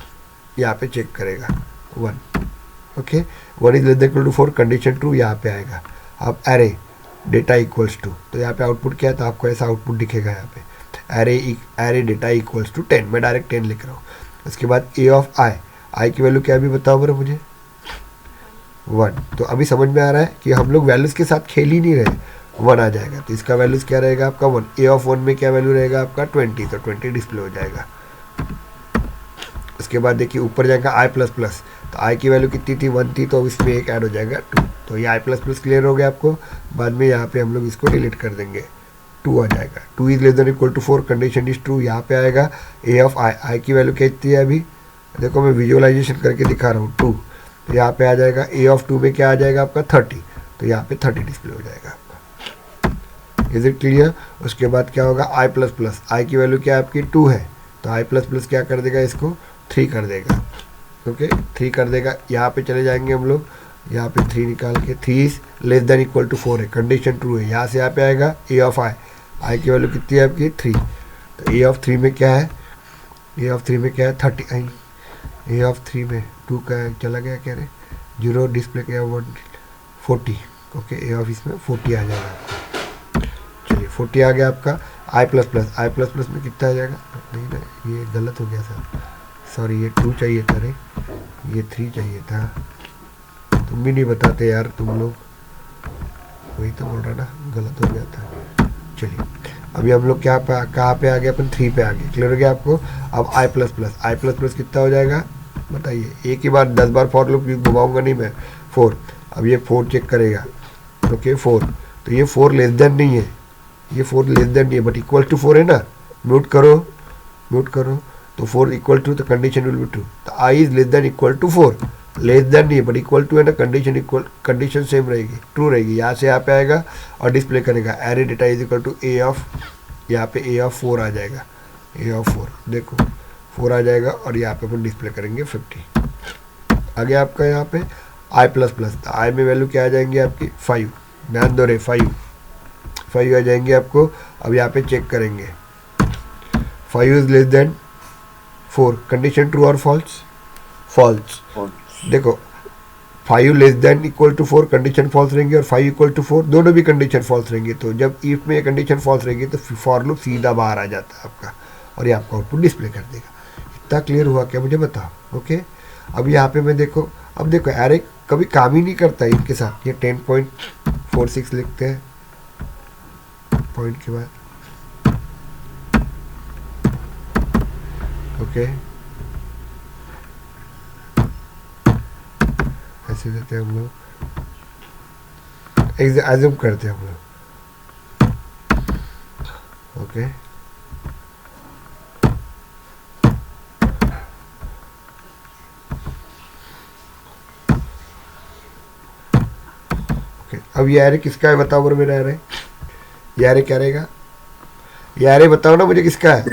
यहाँ पे चेक करेगा 1। Okay, 1 is less than equal to 4, condition true, यहाँ पे आएगा। अब एरे डेटा इक्वल्स टू, तो यहाँ पे आउटपुट क्या है, तो आपको ऐसा आउटपुट दिखेगा यहाँ पे, एरे डेटा इक्वल्स टू 10, मैं डायरेक्ट 10 लिख रहा हूँ। उसके बाद ए ऑफ आई, आई की वैल्यू क्या भी बताओ बरा मुझे, 1। तो अभी समझ में आ रहा है कि हम लोग वैल्यूज़ के साथ खेल ही नहीं रहे, 1 आ जाएगा, तो इसका वैल्यूज़ क्या रहेगा आपका 1। ए ऑफ 1 में क्या वैल्यू रहेगा आपका 20, तो 20 डिस्प्ले हो जाएगा। उसके बाद देखिए ऊपर जाएगा आई प्लस प्लस, तो आई की वैल्यू कितनी थी 1 थी, तो इसमें एक ऐड हो जाएगा 2, तो ये आई प्लस प्लस क्लियर हो गया आपको। बाद में यहाँ पे हम लोग इसको डिलीट कर देंगे, 2 आ जाएगा, 2 is less than equal to 4, condition is true, यहाँ पे आएगा ए ऑफ आई, आई की वैल्यू कितनी है अभी देखो, मैं विजुअलाइजेशन करके दिखा रहा हूँ 2, तो यहाँ पे आ जाएगा ए ऑफ 2 में क्या आ जाएगा आपका 30, तो यहाँ पे 30 डिस्प्ले हो जाएगा आपका। Is it clear? उसके बाद क्या होगा, आई प्लस प्लस, आई की वैल्यू क्या आपकी 2 है, तो आई प्लस प्लस क्या कर देगा, इसको 3 कर देगा। ओके, 3 कर देगा। यहाँ पे चले जाएंगे हम लोग, यहाँ पे 3 निकाल के 3 is less than equal to 4 है, कंडीशन ट्रू है। यहाँ से यहाँ पे आएगा ए ऑफ आई की वैल्यू कितनी है आपकी 3। तो ए ऑफ 3 में क्या है, ए ऑफ 3 में क्या है 30, ए ऑफ 3 में 2 का चला गया, क्या रहे 0 डिस्प्ले क्या 140। ओके ए ऑफ इसमें 40 आ जाएगा। चलिए 40 आ गया आपका। आई प्लस प्लस में कितना आ जाएगा, नहीं ना ये गलत हो गया सर, सॉरी ये 2 चाहिए था रे, ये 3 चाहिए था। तुम भी नहीं बताते यार तुम लोग, वही तो बोल रहा ना, गलत हो गया था। चलिए अभी हम लोग क्या कहाँ पे आ गए, अपन 3 पे आ गए, क्लियर हो गया आपको। अब आई प्लस प्लस कितना हो जाएगा बताइए, एक ही बार 10 बार फॉर लूप घुमाऊंगा नहीं मैं, 4। अब ये 4 चेक करेगा, ओके 4, तो ये 4 लेस देन नहीं है, ये 4 लेस देन नहीं है बट इक्वल टू 4 है ना, म्यूट करो तो 4 इक्वल टू, तो कंडीशन विल बी ट्रू। तो I is less than equal to 4, less than नहीं है बट इक्वल टू है ना, कंडीशन सेम रहेगी, ट्रू रहेगी। यहाँ से यहाँ पे आएगा और डिस्प्ले करेगा array data is equal to A of, यहाँ पे ए ऑफ 4 आ जाएगा, ए ऑफ 4 देखो 4 आ जाएगा और यहाँ पे अपन डिस्प्ले करेंगे 50। आगे आपका यहाँ पे आई प्लस प्लस, आई में वैल्यू क्या आ जाएंगी आपकी 5, ध्यान दो रे 5 आ जाएंगे आपको। अब यहाँ पे चेक करेंगे 5 is less than 4, condition true और फॉल्स। देखो 5 less than equal to 4 condition false रहेंगे और 5 इक्वल टू 4 दोनों भी कंडीशन फॉल्स रहेंगे। तो जब इफ में कंडीशन फॉल्स रहेगी तो फॉर लूप सीधा बाहर आ जाता है आपका और ये आपका आउटपुट डिस्प्ले कर देगा। इतना क्लियर हुआ क्या मुझे बताओ। ओके अब यहाँ पे मैं देखो, अब देखो एरे कभी काम ही नहीं करता है इनके साथ। ये 10.46 लिखते हैं पॉइंट के बाद, ओके ऐसे देते हैं हम लोग, एज्यूम करते हैं हम लोग, ओके अब ये एरे किसका है बताओ बरो मेरा एरे, ये एरे क्या रहेगा, ये एरे बताओ ना मुझे किसका है,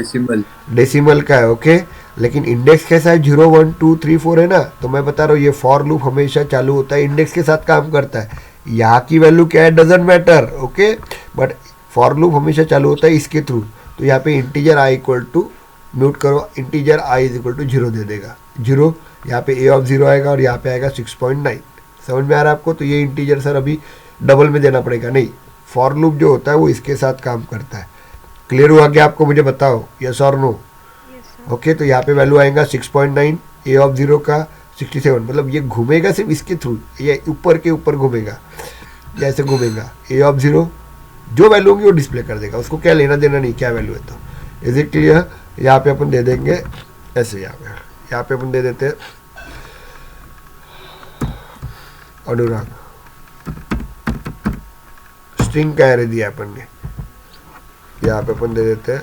डेसिमल का है। ओके लेकिन इंडेक्स कैसा है 0 1 2 3 4 है ना, तो मैं बता रहा हूँ ये फॉर लूप हमेशा चालू होता है इंडेक्स के साथ काम करता है। यहाँ की वैल्यू क्या है doesn't matter, okay but for loop हमेशा चालू होता है इसके थ्रू। तो यहाँ पे integer I equal to, mute करो, integer I is equal to 0 दे देगा, 0 यहाँ पे ए ऑफ 0 आएगा और यहाँ पे आएगा 6.9। समझ में आ रहा है आपको। तो ये इंटीजर सर अभी डबल में देना पड़ेगा, नहीं फॉर लूप जो होता है वो इसके साथ काम करता है। क्लियर हुआ क्या आपको मुझे बताओ, यस और नो। ओके तो यहाँ पे वैल्यू आएगा 6.9, ए ऑफ 0 का 67, मतलब ये घूमेगा सिर्फ इसके थ्रू, ये ऊपर के ऊपर घूमेगा, ऐसे घूमेगा। ए ऑफ 0 जो वैल्यू होगी वो डिस्प्ले कर देगा, उसको क्या लेना देना नहीं क्या वैल्यू है। तो इज इट क्लियर। यहाँ पे अपन दे देंगे ऐसे, यहाँ पे अपन दे देते हैं अनुराग, स्ट्रिंग का एरे दिया अपन ने, यहाँ पे अपन दे देते हैं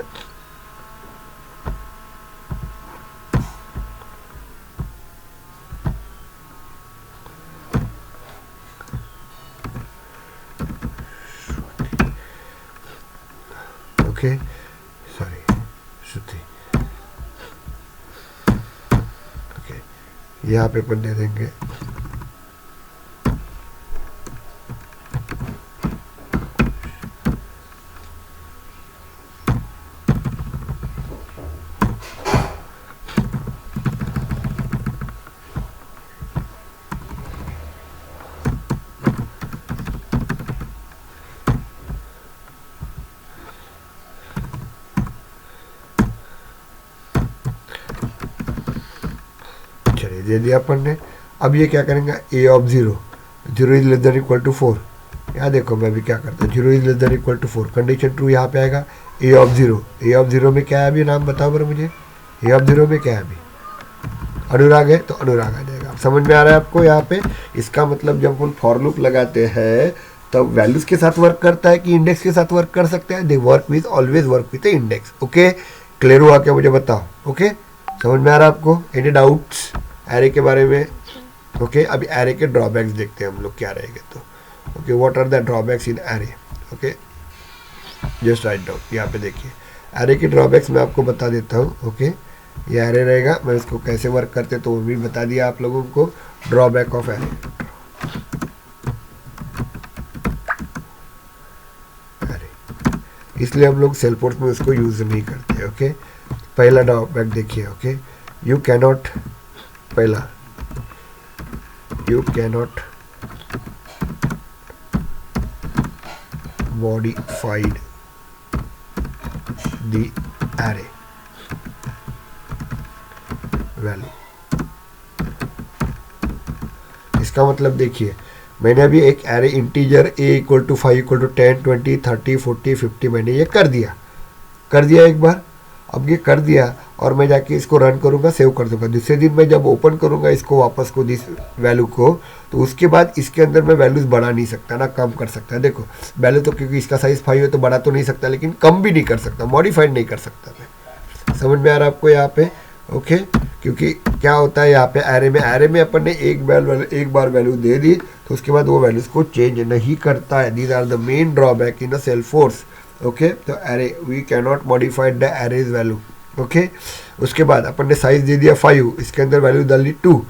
ओके सॉरी श्रुति, ओके यहाँ पे अपन दे देंगे दे दिया अपन ने। अब ये क्या करेंगे A of 0 is less than equal to 4, यहाँ देखो मैं भी क्या करता हूँ 0 is less than equal to 4, condition true यहाँ पे आएगा। ए ऑफ 0 में क्या है अभी नाम बताओ बरो मुझे, ए ऑफ 0 में क्या है अभी अनुराग है, तो अनुराग आ जाएगा। समझ में आ रहा है आपको यहाँ पे। इसका मतलब जब हम फॉर लूप लगाते हैं तब वैल्यूज के साथ वर्क करता है कि इंडेक्स के साथ वर्क कर सकते हैं, they work with always work with index. Okay clear हुआ क्या मुझे बताओ। ओके समझ में आ रहा है आपको, एनी डाउट्स एरे के बारे में। ओके अभी एरे के ड्रॉबैक्स देखते हैं हम लोग क्या रहेंगे। तो okay what are the drawbacks in array, okay just write down. यहाँ पे देखिए एरे के ड्रॉबैक्स मैं आपको बता देता हूँ। ओके ये एरे रहेगा, मैं इसको कैसे वर्क करते तो वो भी बता दिया आप लोगों को। ड्रॉबैक ऑफ एरे, इसलिए हम लोग सेलफोर्स में उसको यूज़ नहीं करते। ओके, पहला ड्रॉबैक देखिए। ओके, यू कैनॉट, पहला you cannot modified the array value. इसका मतलब देखिए, मैंने अभी एक array integer a equal to 5 equal to 10 20 30 40 50 मैंने ये कर दिया एक बार। अब ये कर दिया और मैं जाके इसको रन करूँगा, सेव कर दूंगा। दूसरे दिन मैं जब ओपन करूँगा इसको वापस को, दिस वैल्यू को, तो उसके बाद इसके अंदर मैं वैल्यूज़ बढ़ा नहीं सकता ना कम कर सकता। देखो वैल्यू तो, क्योंकि इसका साइज़ 5 है तो बढ़ा तो नहीं सकता, लेकिन कम भी नहीं कर सकता, मॉडिफाइड नहीं कर सकता मैं। समझ में आ रहा है आपको यहाँ पे? ओके, क्योंकि क्या होता है यहाँ पे एरे में अपन ने एक बार वैल्यू दे दी तो उसके बाद वो वैल्यूज को चेंज नहीं करता है। These are the main drawback in a Salesforce. Okay, तो array we can not modified the array's value. Okay, उसके बाद अपन ने साइज दे दिया 5, इसके अंदर वैल्यू डाल दी 2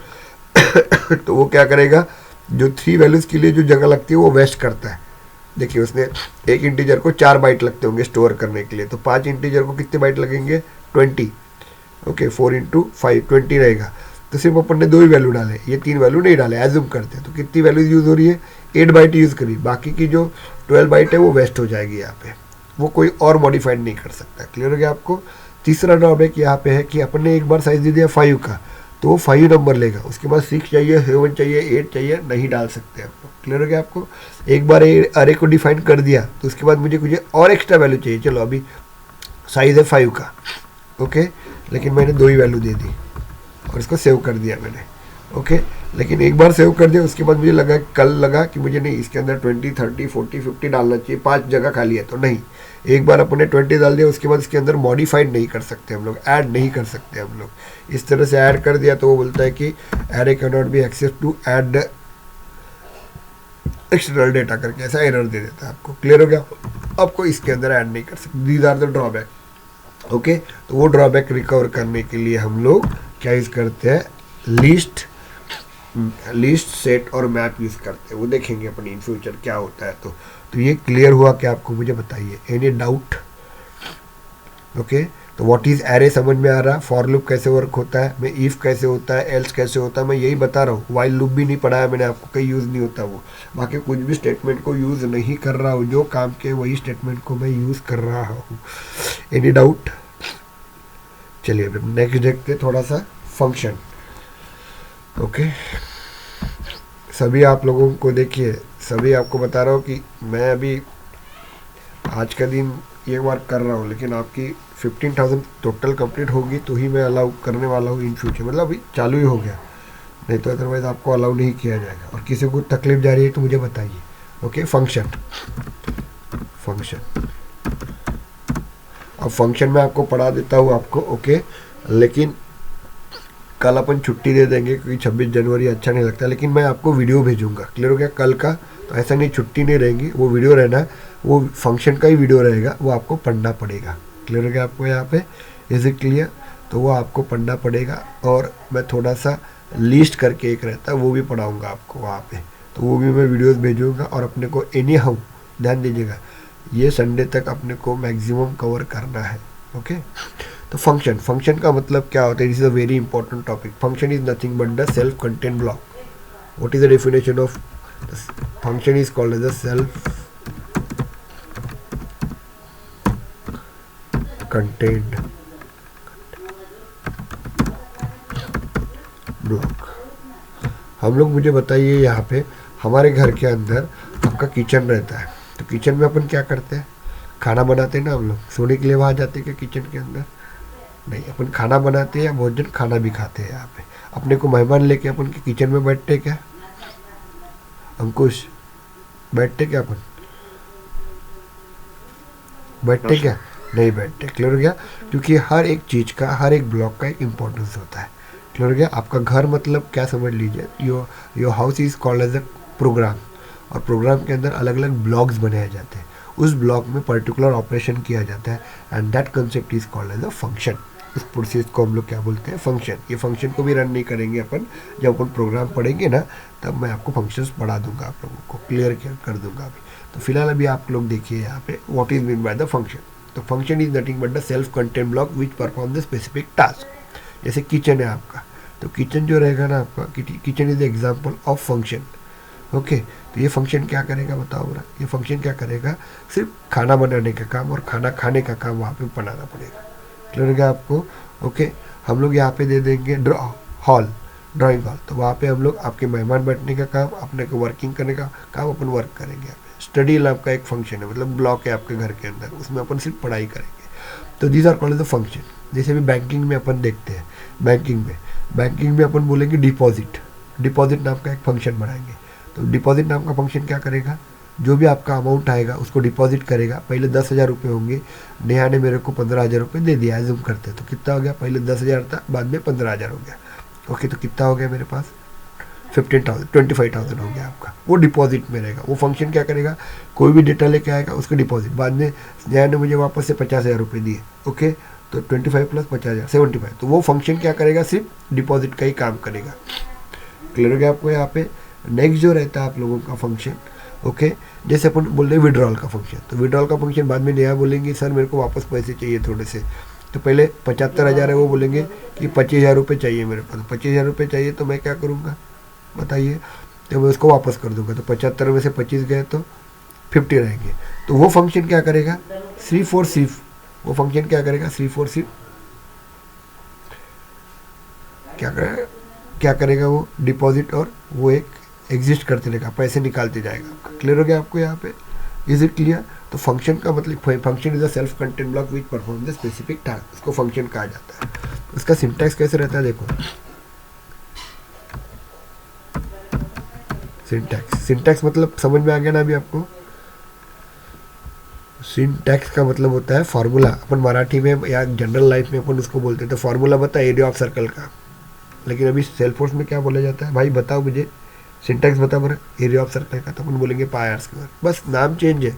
तो वो क्या करेगा, जो 3 वैल्यूज के लिए जो जगह लगती है वो वेस्ट करता है। देखिए उसने एक इंटीजर को 4 बाइट लगते होंगे स्टोर करने के लिए, तो 5 इंटीजर को कितने बाइट लगेंगे, 20। ओके, 4 इंटू 5 20 रहेगा। तो सिर्फ अपन ने 2 ही वैल्यू डाले, ये 3 वैल्यू नहीं डाले, एज्यूम करते हैं। तो कितनी वैल्यूज यूज़ हो रही है, 8 बाइट यूज़ करी, बाकी की जो 12 बाइट है वो वेस्ट हो जाएगी यहाँ पे, वो कोई और मॉडिफाइड नहीं कर सकता। क्लियर हो गया आपको? तीसरा ड्रॉबैक यहाँ पे है कि अपन ने एक बार साइज दे दिया 5 का, तो वो 5 नंबर लेगा, उसके बाद 6 चाहिए, 7 चाहिए, 8 चाहिए, नहीं डाल सकते आप लोग। क्लियर हो गया आपको? एक बार अरे को डिफाइन कर दिया तो उसके बाद मुझे और एक्स्ट्रा वैल्यू चाहिए। चलो अभी साइज है 5 का, ओके, लेकिन मैंने 2 ही वैल्यू दे दी और इसको सेव कर दिया मैंने। ओके, लेकिन एक बार सेव कर दिया उसके बाद मुझे लगा कि मुझे नहीं, इसके अंदर 20 30 40 50 डालना चाहिए, 5 जगह खाली है, तो नहीं, एक बार अपने 20 डाल दिया, उसके बाद इसके अंदर मॉडिफाइड नहीं कर सकते हम लोग, ऐड नहीं कर सकते हम लोग। इस तरह से ऐड कर दिया तो वो बोलता है कि array can not be access to add external data करके ऐसा एरर दे देता है आपको। क्लियर हो गया? आपको इसके अंदर ऐड नहीं कर सकते। These are the drawback. Okay, तो वो ड्रॉबैक रिकवर करने के लिए हम लोग क्या यूज़ करते हैं, लिस्ट सेट और मैप यूज़ करते हैं। वो देखेंगे अपन इन फ्यूचर क्या होता है। तो ये क्लियर हुआ क्या आपको? मुझे बताइए, एनी डाउट? ओके, तो व्हाट इज एरे समझ में आ रहा? फॉर लूप कैसे वर्क होता है, मैं इफ कैसे होता है, एल्स कैसे होता है, मैं यही बता रहा हूँ। वाइल लूप भी नहीं पढ़ाया मैंने आपको, कहीं यूज़ नहीं होता वो। बाकी कुछ भी स्टेटमेंट को यूज़ नहीं कर रहा हूँ, जो काम के वही स्टेटमेंट को मैं यूज़ कर रहा हूँ। Any doubt? चलिए अब नेक्स्ट देखते थोड़ा सा फंक्शन। ओके, सभी आप लोगों को देखिए, सभी आपको बता रहा हूँ कि मैं अभी आज का दिन ये बार कर रहा हूँ, लेकिन आपकी 15,000 टोटल कंप्लीट होगी तो ही मैं अलाउ करने वाला हूँ इन फ्यूचर। मतलब अभी चालू ही हो गया, नहीं तो अदरवाइज आपको अलाउ नहीं किया जाएगा। और किसी को तकलीफ जा रही है तो मुझे बताइए। ओके, फंक्शन अब फंक्शन में आपको पढ़ा देता हूँ आपको। ओके, लेकिन कल अपन छुट्टी दे देंगे क्योंकि 26 जनवरी अच्छा नहीं लगता, लेकिन मैं आपको वीडियो भेजूंगा। क्लियर हो गया? कल का तो ऐसा नहीं छुट्टी नहीं रहेगी, वो वीडियो रहना है, वो फंक्शन का ही वीडियो रहेगा, वो आपको पढ़ना पड़ेगा। क्लियर हो गया आपको यहाँ पे? Is it clear? तो वो आपको पढ़ना पड़ेगा। और मैं थोड़ा सा लिस्ट करके एक रहता है वो भी पढ़ाऊँगा आपको वहाँ पर, तो वो भी मैं वीडियोज़ भेजूँगा। और अपने को एनी हाउ ध्यान दीजिएगा, ये संडे तक अपने को मैक्सिमम कवर करना है। ओके, तो फंक्शन का मतलब क्या होता है? This is a very important topic. Function is nothing but the self content block. What is the definition of function? Is called as the self content block. हम लोग, मुझे बताइए, यहाँ पे हमारे घर के अंदर आपका किचन रहता है, तो किचन में अपन क्या करते हैं? खाना बनाते हैं ना हम लोग। सोने के लिए वहाँ जाते हैं क्या किचन के अंदर? नहीं, अपन खाना बनाते हैं या भोजन खाना भी खाते हैं। यहाँ पे अपने को मेहमान लेके अपन के किचन में बैठते क्या? अंकुश, बैठते क्या अपन? बैठते क्या? नहीं बैठते। क्लियर हो गया? क्योंकि हर एक चीज़ का, हर एक ब्लॉक का एक इम्पोर्टेंस होता है। क्लियर हो गया? आपका घर मतलब क्या समझ लीजिए, your house is called as a program, और प्रोग्राम के अंदर अलग अलग ब्लॉक्स बनाए जाते हैं। उस ब्लॉक में पर्टिकुलर ऑपरेशन किया जाता है, and that concept is called as a function. उस प्रोसेस को हम लोग क्या बोलते हैं? फंक्शन। ये फंक्शन को भी रन नहीं करेंगे अपन, जब अपन प्रोग्राम पढ़ेंगे ना तब मैं आपको फंक्शंस पढ़ा दूंगा, आप लोगों को क्लियर कर दूंगा अभी। तो फिलहाल अभी आप लोग देखिए यहाँ पे what is mean by the function. तो function is nothing but the self content block which perform the specific task. जैसे किचन है आपका, तो किचन जो रहेगा ना आपका, kitchen is the example of function. Okay, तो ये फंक्शन क्या करेगा बताओ बरा, ये फंक्शन क्या करेगा, सिर्फ खाना बनाने का काम और खाना खाने का काम वहाँ पे बनाना पड़ेगा। क्लियर है आपको? ओके, हम लोग यहाँ पे दे देंगे हॉल, ड्राइंग हॉल, तो वहाँ पे हम लोग आपके मेहमान बैठने का काम, अपने को वर्किंग करने का काम अपन वर्क करेंगे। यहाँ पे स्टडी लैब का एक फंक्शन है, मतलब ब्लॉक है आपके घर के अंदर, उसमें अपन सिर्फ पढ़ाई करेंगे। तो these are called the function. जैसे भी बैंकिंग में अपन देखते हैं, बैंकिंग में अपन बोलेंगे डिपॉजिट नाम का एक फंक्शन बनाएंगे। तो डिपॉजिट नाम का फंक्शन क्या करेगा, जो भी आपका अमाउंट आएगा उसको डिपॉजिट करेगा। पहले 10,000 रुपये होंगे, नेहा ने मेरे को 15,000 रुपये दे दिया, एज्यूम करते तो कितना हो गया, पहले 10,000 था, बाद में 15,000 हो गया। ओके, तो कितना हो गया मेरे पास, 25,000 हो गया आपका, वो डिपॉजिट में रहेगा। वो फंक्शन क्या करेगा, कोई भी डेटा लेके आएगा उसको डिपॉजिट, बाद में नेहा ने मुझे वापस से 50,000 रुपये दिए। ओके, तो 25 प्लस 50,000 75, तो वो फंक्शन क्या करेगा, सिर्फ डिपॉजिट का ही काम करेगा। क्लियर हो गया आपको? यहाँ पे नेक्स्ट जो रहता है आप लोगों का फंक्शन, ओके, जैसे अपन बोल रहे हैं विड्रॉल का फंक्शन, तो विड्रॉल का फंक्शन बाद में नया बोलेंगे सर मेरे को वापस पैसे चाहिए थोड़े से, तो पहले 75,000 है, वो बोलेंगे कि 25,000 रुपये चाहिए मेरे पास, 25,000 रुपये चाहिए, तो मैं क्या करूँगा बताइए, तो मैं उसको वापस कर दूंगा। तो 75 में से 25 गए तो 50 रहेंगे। तो वो फंक्शन क्या करेगा, वो फंक्शन क्या करेगा, क्या करेगा वो डिपॉजिट, और वो एक एग्जिस्ट करते रहेगा, पैसे निकालते जाएगा। क्लियर हो गया आपको यहाँ पे? Is it clear? तो फंक्शन का मतलब, function is a self content block which perform the specific task, इसको फंक्शन कहा जाता है। उसका सिंटैक्स कैसे रहता है देखो, सिंटैक्स मतलब समझ में आ गया ना अभी आपको? सिंटैक्स का मतलब होता है फार्मूला, अपन मराठी में या जनरल लाइफ में अपन उसको बोलते हैं। तो फार्मूला बता एरिया ऑफ सर्कल का, लेकिन अभी सेल्सफोर्स में क्या बोला जाता है भाई, बताओ मुझे, सिंटैक्स बता बरा एरिया ऑफ सर्कल का, तो अपन बोलेंगे पाई आर स्क्वायर, बस नाम चेंज है।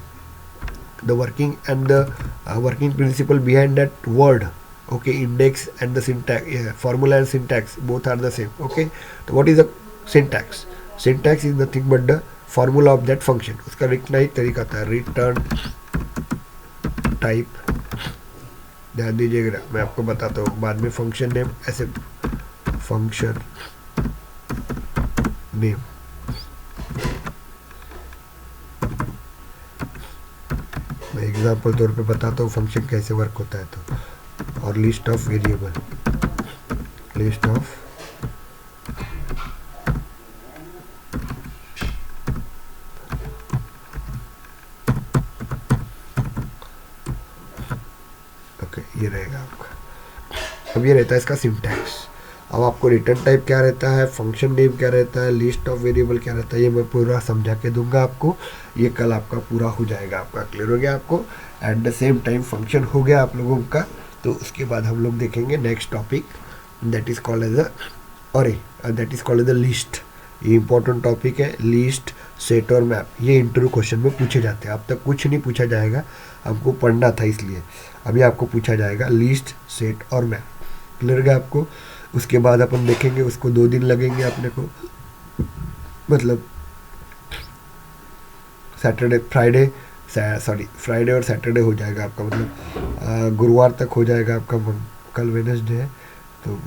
The working and the working principle behind that word, okay, index and the syntax, formula and syntax both are the same. Okay, तो what is the syntax? Syntax is nothing but the formula of that function. उसका लिखना ही तरीका था, return type, ध्यान दीजिएगा, मैं आपको बताता हूँ बाद में। फंक्शन नेम ऐसे, फंक्शन नेम, मैं एग्जाम्पल तौर पे बताता हूँ फंक्शन कैसे वर्क होता है। तो और list of variable, list of ये रहेगा आपका। अब ये रहता है इसका सिंटैक्स। अब आपको रिटर्न टाइप क्या रहता है, फंक्शन नेम क्या रहता है, लिस्ट ऑफ वेरिएबल क्या रहता है, ये मैं पूरा समझा के दूंगा आपको। ये कल आपका पूरा हो जाएगा, आपका क्लियर हो गया आपको। At the same time function हो गया आप लोगों का। तो उसके बाद हम लोग देखेंगे next topic, that is called as that is called as the list. ये इंपॉर्टेंट टॉपिक है, लिस्ट, सेट और मैप। ये इंटरव्यू क्वेश्चन में पूछे जाते हैं। अब तक कुछ नहीं पूछा जाएगा, हमको पढ़ना था इसलिए। अभी आपको पूछा जाएगा लिस्ट, सेट और मैप। क्लियर है आपको? उसके बाद अपन देखेंगे, उसको 2 दिन लगेंगे अपने को, मतलब फ्राइडे और सैटरडे हो जाएगा आपका, मतलब गुरुवार तक हो जाएगा आपका। कल वेडनेसडे है तो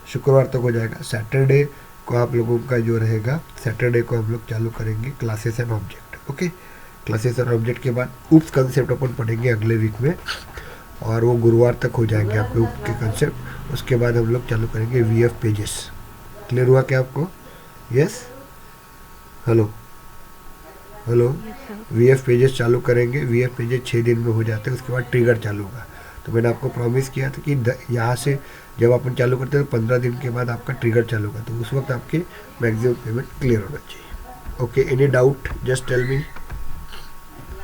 शुक्रवार तक हो जाएगा। सैटरडे को आप लोगों का जो रहेगा, सैटरडे को हम लोग चालू करेंगे classes and object. Okay, classes and object के बाद उप्स कंसेप्ट अपन पढ़ेंगे अगले वीक में, और वो गुरुवार तक हो जाएंगे आपके उप के कंसेप्ट। उसके बाद हम लोग चालू करेंगे वीएफ पेजेस। क्लियर हुआ क्या आपको? यस, हेलो वीएफ पेजेस चालू करेंगे। वीएफ पेजेस 6 दिन में हो जाते हैं, उसके बाद ट्रिगर चालू होगा। तो मैंने आपको प्रॉमिस किया था कि यहाँ से जब अपन चालू करते हैं तो 15 दिन के बाद आपका ट्रिगर चालू होगा, तो उस वक्त आपके मैक्सिमम पेमेंट क्लियर होना चाहिए। Okay, any doubt just tell मी।